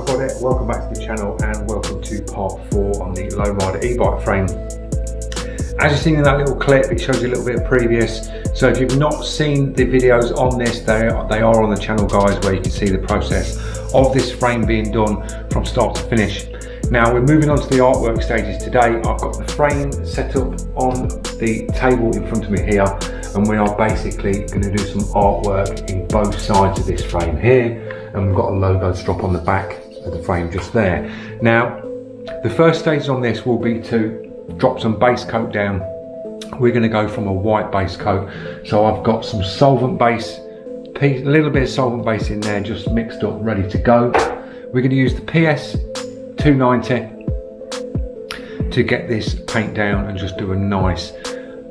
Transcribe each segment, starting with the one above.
I've got it. Welcome back to the channel and welcome to part 4 on the lowrider e-bike frame. As you've seen in that little clip, it shows you a little bit of previous. So if you've not seen the videos on this, they are on the channel, guys, where you can see the process of this frame being done from start to finish. Now we're moving on to the artwork stages today. I've got the frame set up on the table in front of me here, and we are basically going to do some artwork in both sides of this frame here. And we've got a logo strap on the back of the frame just there. Now, the first stage on this will be to drop some base coat down. We're going to go from a white base coat. So I've got some solvent base, a little bit of solvent base in there, just mixed up, ready to go. We're going to use the PS 290 to get this paint down and just do a nice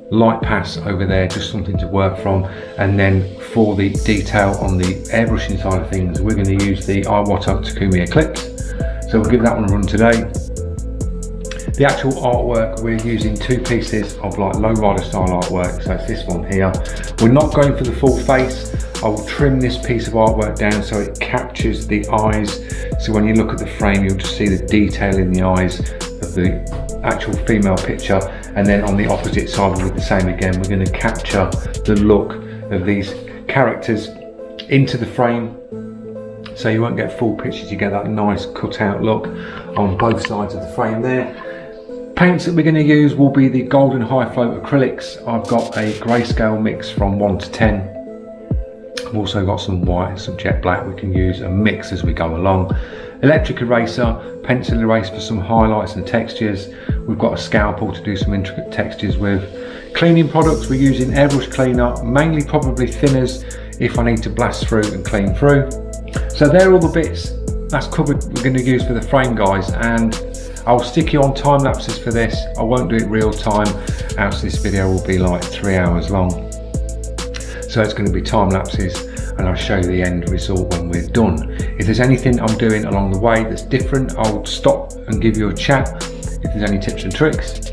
light pass over there, just something to work from. And then for the detail on the airbrushing side of things, we're going to use the Iwata Takumi Eclipse. So we'll give that one a run today. The actual artwork, we're using 2 pieces of like lowrider style artwork. So it's this one here. We're not going for the full face. I will trim this piece of artwork down so it captures the eyes. So when you look at the frame, you'll just see the detail in the eyes of the actual female picture. And then on the opposite side we'll do the same again. We're going to capture the look of these characters into the frame, so you won't get full pictures, you get that nice cut out look on both sides of the frame there. Paints that we're going to use will be the golden high float acrylics. I've got a grayscale mix from 1 to 10. I've also got some white and some jet black. We can use a mix as we go along. Electric eraser, pencil erase for some highlights and textures. We've got a scalpel to do some intricate textures with. Cleaning products, we're using airbrush cleaner, mainly probably thinners if I need to blast through and clean through. So they're all the bits that's covered we're going to use for the frame, guys, and I'll stick you on time lapses for this. I won't do it real time, else this video will be like 3 hours long. So it's going to be time lapses, and I'll show you the end result when we're done. If there's anything I'm doing along the way that's different, I'll stop and give you a chat if there's any tips and tricks.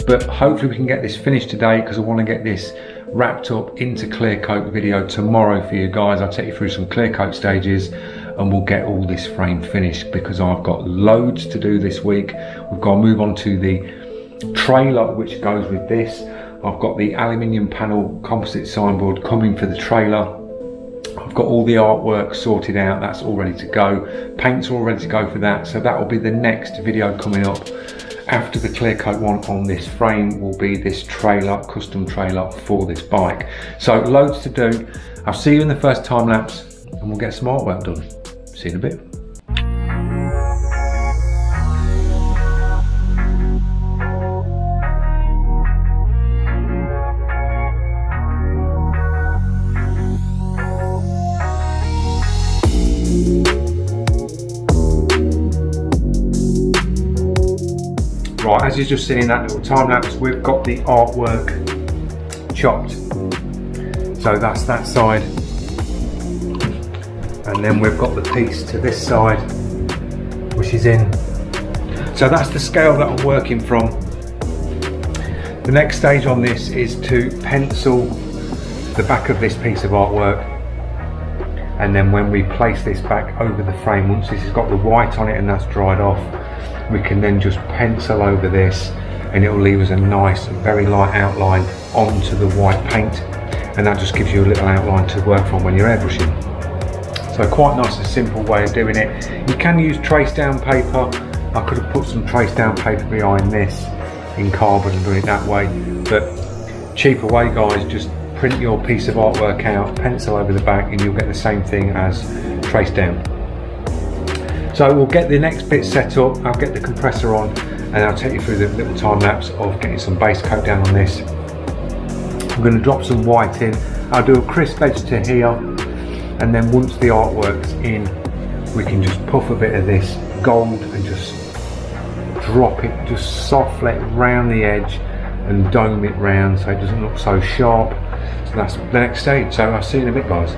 But hopefully we can get this finished today, because I want to get this wrapped up into clear coat video tomorrow for you guys. I'll take you through some clear coat stages and we'll get all this frame finished, because I've got loads to do this week. We've got to move on to the trailer which goes with this. I've got the aluminium panel composite signboard coming for the trailer. I've got all the artwork sorted out, that's all ready to go. Paint's all ready to go for that, so that will be the next video coming up. After the clear coat one on this frame will be this trailer, custom trailer for this bike. So loads to do. I'll see you in the first time lapse and we'll get some artwork done. See you in a bit. Right, as you've just seen in that little time lapse, we've got the artwork chopped. So that's that side. And then we've got the piece to this side, which is in. So that's the scale that I'm working from. The next stage on this is to pencil the back of this piece of artwork. And then when we place this back over the frame, once this has got the white on it and that's dried off, we can then just pencil over this and it will leave us a nice, very light outline onto the white paint, and that just gives you a little outline to work from when you're airbrushing. So quite nice and simple way of doing it. You can use trace down paper. I could have put some trace down paper behind this in carbon and done it that way, but cheaper way, guys, just print your piece of artwork out, pencil over the back, and you'll get the same thing as trace down. So we'll get the next bit set up, I'll get the compressor on, and I'll take you through the little time lapse of getting some base coat down on this. I'm going to drop some white in. I'll do a crisp edge to here, and then once the artwork's in, we can just puff a bit of this gold and just drop it, just softly round the edge and dome it round so it doesn't look so sharp. So that's the next stage. So I'll see you in a bit, guys.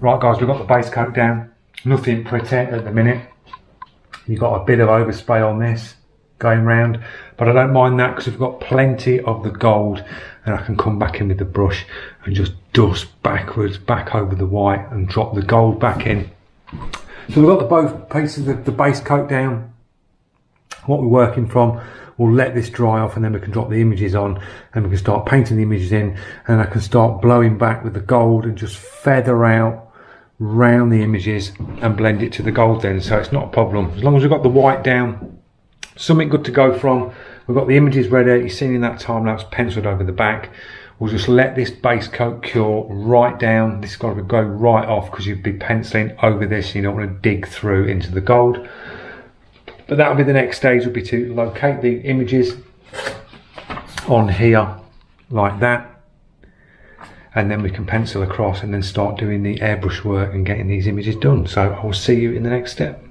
Right guys, we've got the base coat down. Nothing pretty at the minute. You've got a bit of overspray on this going round, but I don't mind that because we've got plenty of the gold, and I can come back in with the brush and just dust backwards back over the white and drop the gold back in. So we've got the both pieces of the base coat down. What we're working from, we'll let this dry off and then we can drop the images on and we can start painting the images in, and I can start blowing back with the gold and just feather out round the images and blend it to the gold then, so it's not a problem. As long as we've got the white down, something good to go from. We've got the images ready. You've seen in that time lapse penciled over the back. We'll just let this base coat cure right down. This has got to go right off because you'd be penciling over this and you don't want to dig through into the gold. But that'll be the next stage, will be to locate the images on here like that, and then we can pencil across and then start doing the airbrush work and getting these images done. So I will see you in the next step.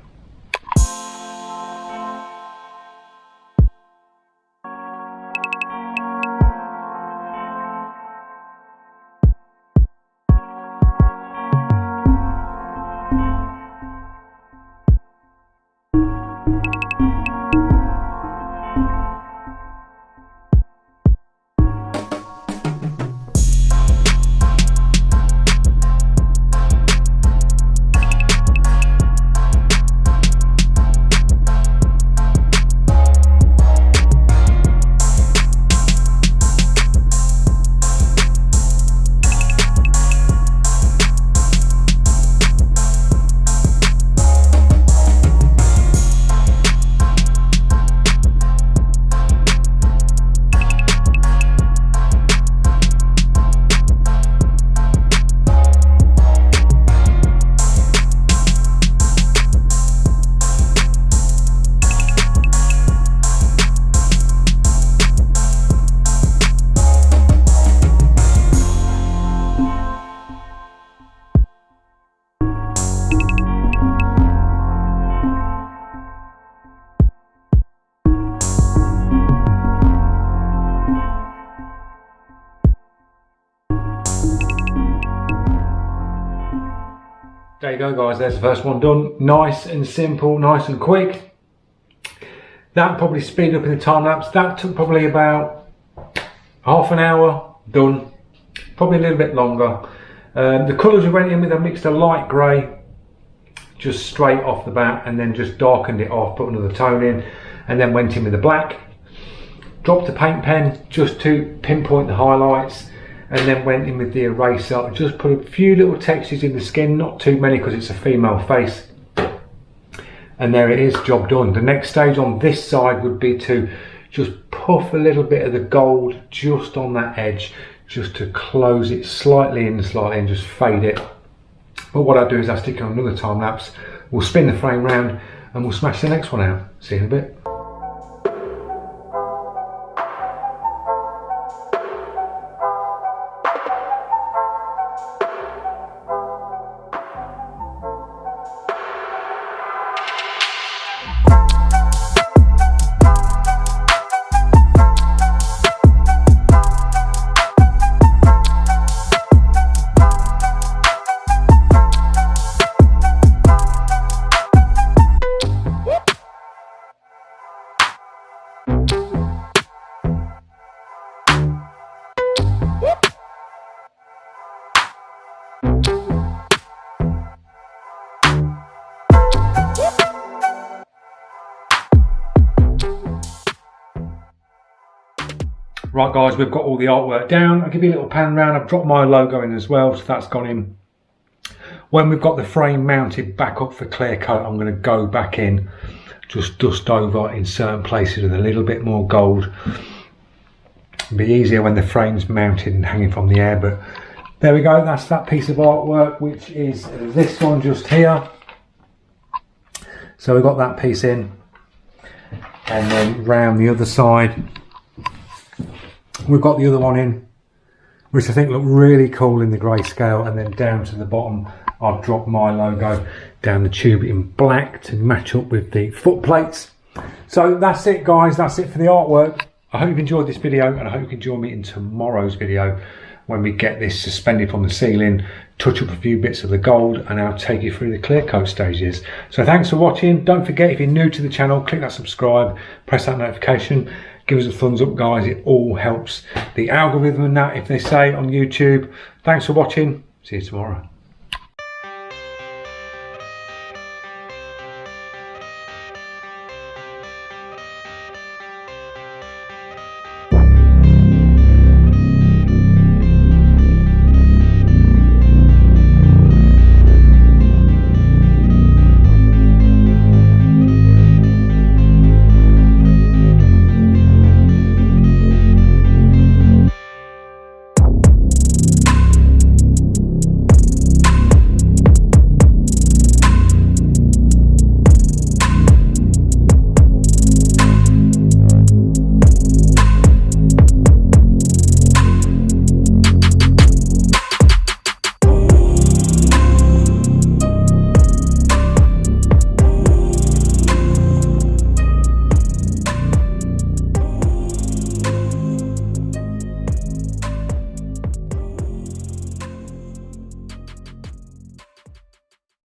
There you go guys, there's the first one done. Nice and simple, nice and quick. That probably speed up in the time lapse. That took probably about half an hour done, probably a little bit longer. The colours we went in with, I mixed a light grey just straight off the bat and then just darkened it off, put another tone in, and then went in with the black. Dropped the paint pen just to pinpoint the highlights, and then went in with the eraser. Just put a few little textures in the skin, not too many because it's a female face. And there it is, job done. The next stage on this side would be to just puff a little bit of the gold just on that edge, just to close it slightly in and just fade it. But what I do is I stick on another time lapse, we'll spin the frame round and we'll smash the next one out. See you in a bit. Right guys, we've got all the artwork down. I'll give you a little pan round. I've dropped my logo in as well, so that's gone in. When we've got the frame mounted back up for clear coat, I'm going to go back in, just dust over in certain places with a little bit more gold. It'll be easier when the frame's mounted and hanging from the air, but there we go. That's that piece of artwork, which is this one just here. So we've got that piece in, and then round the other side we've got the other one in, which I think look really cool in the grayscale, and then down to the bottom I've dropped my logo down the tube in black to match up with the foot plates. So that's it guys, that's it for the artwork. I hope you've enjoyed this video, and I hope you can join me in tomorrow's video when we get this suspended from the ceiling, touch up a few bits of the gold, and I'll take you through the clear coat stages. So thanks for watching. Don't forget, if you're new to the channel, click that subscribe, press that notification, give us a thumbs up guys, it all helps the algorithm and that, if they say on YouTube. Thanks for watching, see you tomorrow.